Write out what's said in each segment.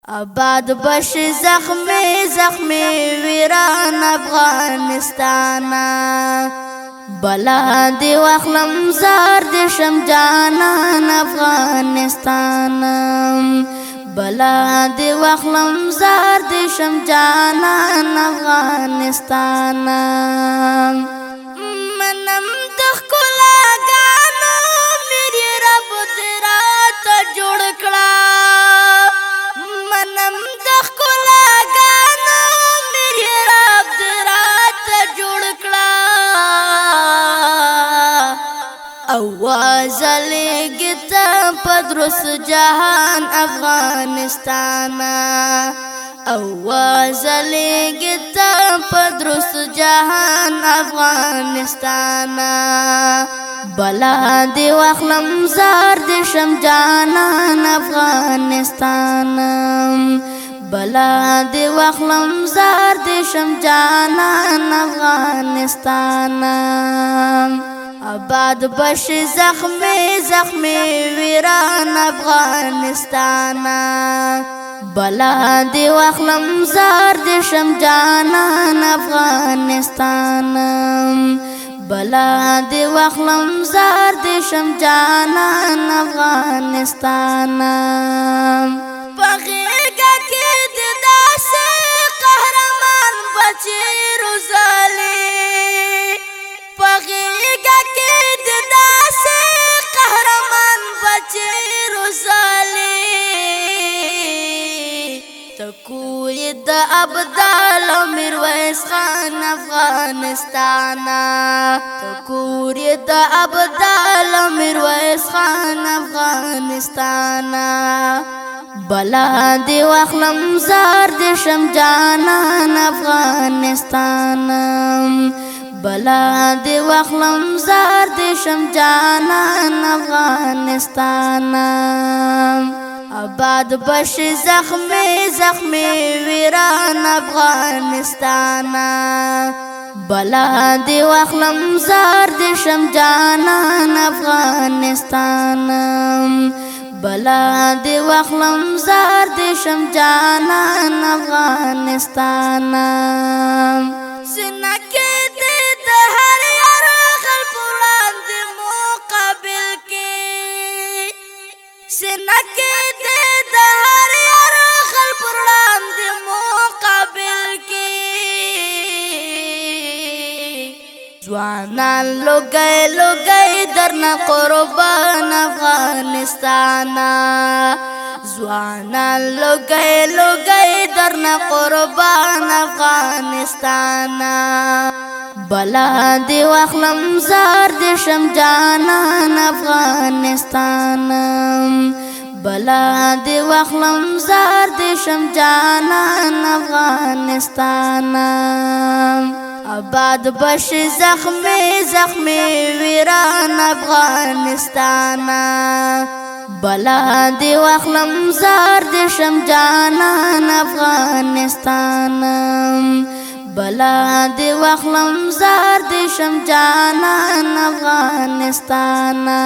آباد بش زخمی زخمی ویران افغانستانا بلا دی واخلم زار دی شم جانان افغانستانا بلا دی واخلم زار دی شم جانان افغانستانا منم دخلا گانو میری رب تیرا تا جوڑ کړه منم دخلا گانو میری رب تیرا تا جوڑ کړه आवाज लेगता पदरुस जहान अफगानिस्ताना आवाज लेगता पदरुस जहान अफगानिस्ताना बला दे वाखलम जार दे शम जानन अफगानिस्ताना बला दे वाखलम जार दे शम जानन अफगानिस्ताना آباد بش زخمی زخمی ویران افغانستانا بلا دی واخلم زار دی شم جانان افغانستانا بلا دی واخلم زار دی شم جانان افغانستانا پغیگا کی دی داسې قهرمان بچی روزالی پغیگا کی داسې قهرمان بچی روزالی تکوی د ابدال میرویس خان افغانستانا تکوی د ابدال میرویس خان افغانستانا بلا دی واخلم زار دی شم جانان افغانستانا بلا دی واخلم زار دی شم جانان افغانستانا آباد بش زخمی زخمی ویران افغانستانا بلا دی واخلم زار دی شم جانان افغانستانا بلا دی واخلم زار دی شم جانان افغانستانا سنکه هر یار خل پران دی مقابل کی سنکه د هر یار خل پران دی مقابل کی ځوانان لوګي درنا قربان افغانستانا ځوانان لوګي درنا قربان افغانستانا بلا دی واخلم زار دی شم جانان افغانستانا بلا دی واخلم زار دی شم جانان افغانستانا آباد بش زخمی زخمی ویران افغانستانا بلا دی واخلم زار دی شم جانان افغانستانا بلا دی واخلم زار دی شم جانان افغانستانا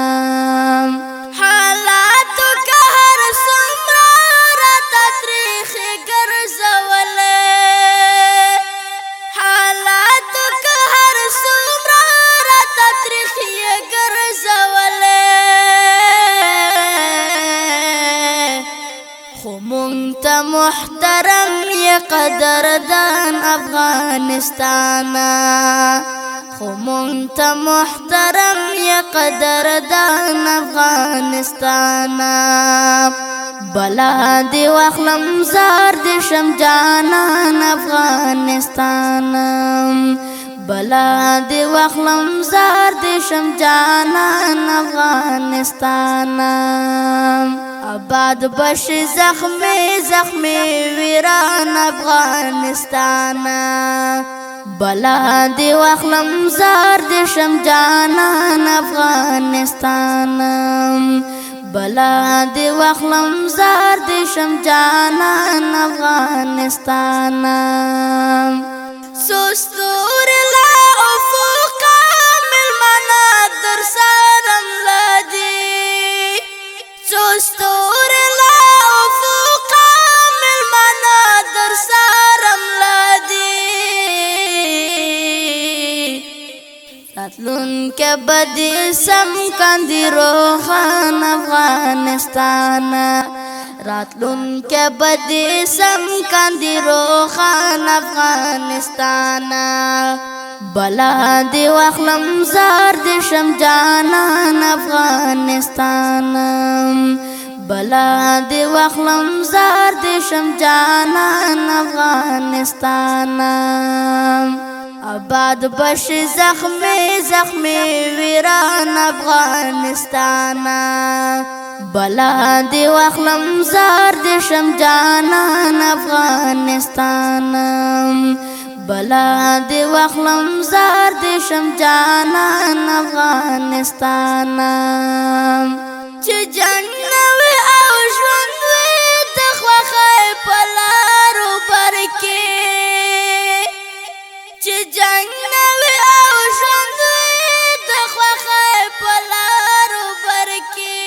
حالاتو که هر سمرا را تاریخ گرزوله حالاتو که هر سمرا را تاریخ گرزوله خو مونږ ته محترم یې قدردان افغانستانا خو مونږ ته محترم یې قدردان افغانستانا بلا دی واخلم زار دی شم جانان افغانستانا بلا دی واخلم زار دی شم جانان افغانستانا آباد بش زخمی زخمی ویران افغانستانا بلا دی واخلم زار دی شم جانان افغانستانا بلا دی واخلم زار دی شم جانان افغانستانا سوستور لا افقا ملمنا در سارم لدی سوستور لا افقا کې بدی سم کاندي روخان افغانستان راتلون کې بدی سم کاندي روخان افغانستان بلا دی واخلم زار دی شم جانان افغانستان بلا دی واخلم زار دی شم جانان افغانستان آباد بش زخمی زخمی ویران افغانستان بلا دی واخلم زار دی شم جانان افغانستان بلا دی واخلم زار دی شم جانان افغانستان چې جنوي او ژوند وي د خوښۍ په لارو بر کې چې جنوي او ژوند وي د خوښۍ په لارو بر کې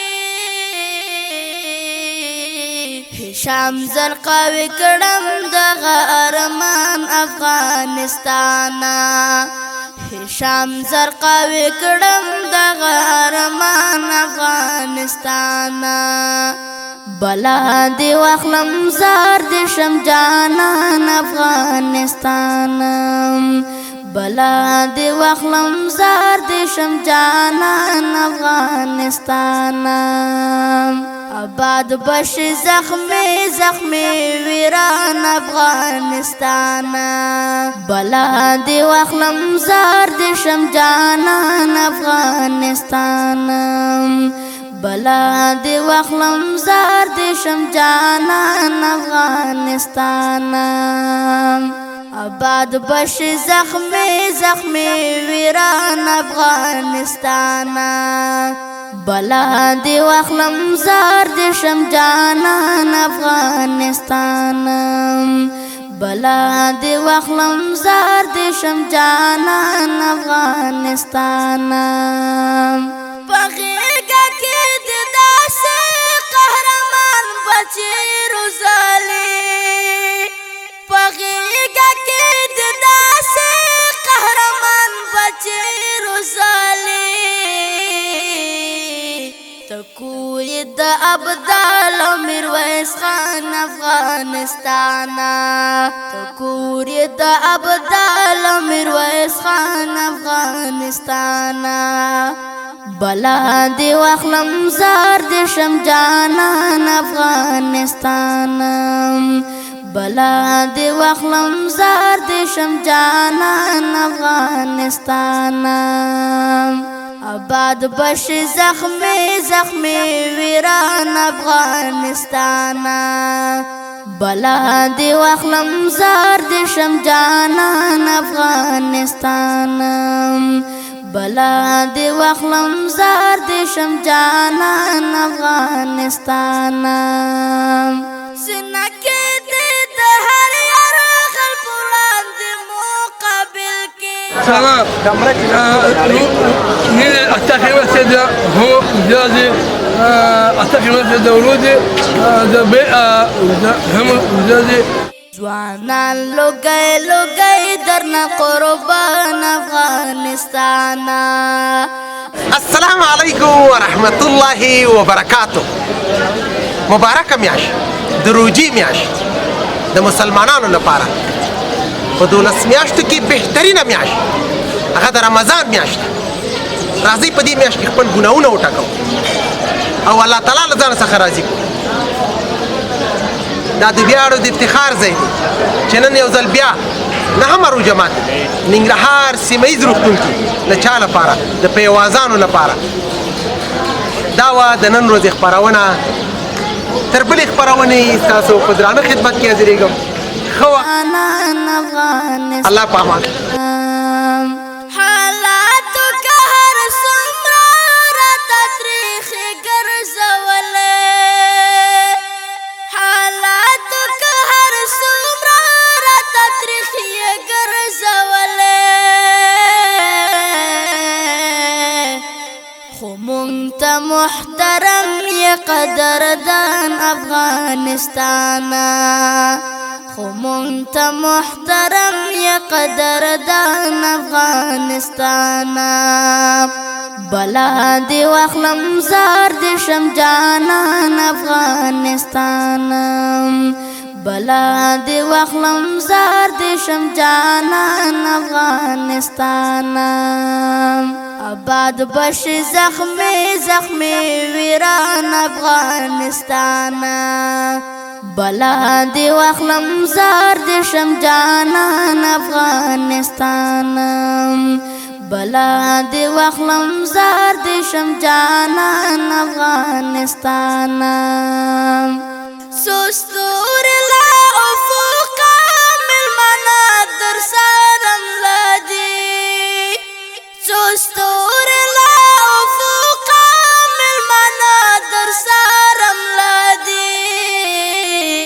هشام زرقاوي کړم دغه ارمان افغانستان هشام زرقاوي کړم دغه ارمان افغانستان بلا دی واخلم زار دی شم جانان افغانستان بلا دی واخلم زار دی شم جانان افغانستان آباد بش زخمی زخمی ویران افغانستان بلا دی واخلم زار دی شم جانان افغانستان بلا دی واخلم زار دی شم جانان افغانستان آباد بش زخمی زخمی ویران افغانستان بلا دی واخلم زار دی شم جانان افغانستان بلا دی واخلم زار دی شم جانان افغانستان پغیگا کی دی داسې قهرمان بچی روزالی پغیگا کی دی داسې قهرمان بچی روزالی تکوی د ابدال میرویس خان افغانستان تکوی د ابدال میرویس خان افغانستان بلا دی واخلم زار دی شم جانان افغانستان بلا دی واخلم زار دی شم جانان افغانستان آباد بش زخمی زخمی ویران افغانستان بلا دی واخلم زار دی شم جانان افغانستان بلا دی واخلم زار دی شم جانان افغانستان سنکه دی د هر یار خل پران دی مقابل کې سلام أتاخي مسجد هو جازي أتاخي مسجد ولودي هم جازي جوانان لوگئی لوگئی درنا قربان افغانستان السلام علیکم ورحمت الله وبرکاته مبارک میاش د روجي میاش د مسلمانانو لپاره په 12 میاشتو کې بهترینه میاش هغه د رمضان میاشت راځي په دې میاشت کې خپل ګناهونه وټاکو او الله تعالی له ځان څخه راضي کړو دا د ویاړو د افتخار ځای دی چې نن یو ځل بیا نهمه روژه ماتي ننګرهار سیمه ییز روغتون کې د چا لپاره د پیوازانو لپاره دا وه د نن ورځې خپرونه تر بلې خپرونې ستاسو په درانه خدمت کې حاضرېږم ښه وخت الله په امان حالاتو که هر څومره راته تریخې ګرځولې حالاتو که هر څومره راته تریخې ګرځولې خو مونږ ته محترم یې قدردان افغانستان خو مونږ ته محترم یا قدردان افغانستانا بلا دی واخلم زار دی شم جانان افغانستانا بلا دی واخلم زار دی شم جانان افغانستانا آباد بش زخمی زخمی ویران افغانستانا بلا دی واخلم زار دی شم جانان افغانستانا بلا دی واخلم زار دی شم جانان افغانستانا سوستو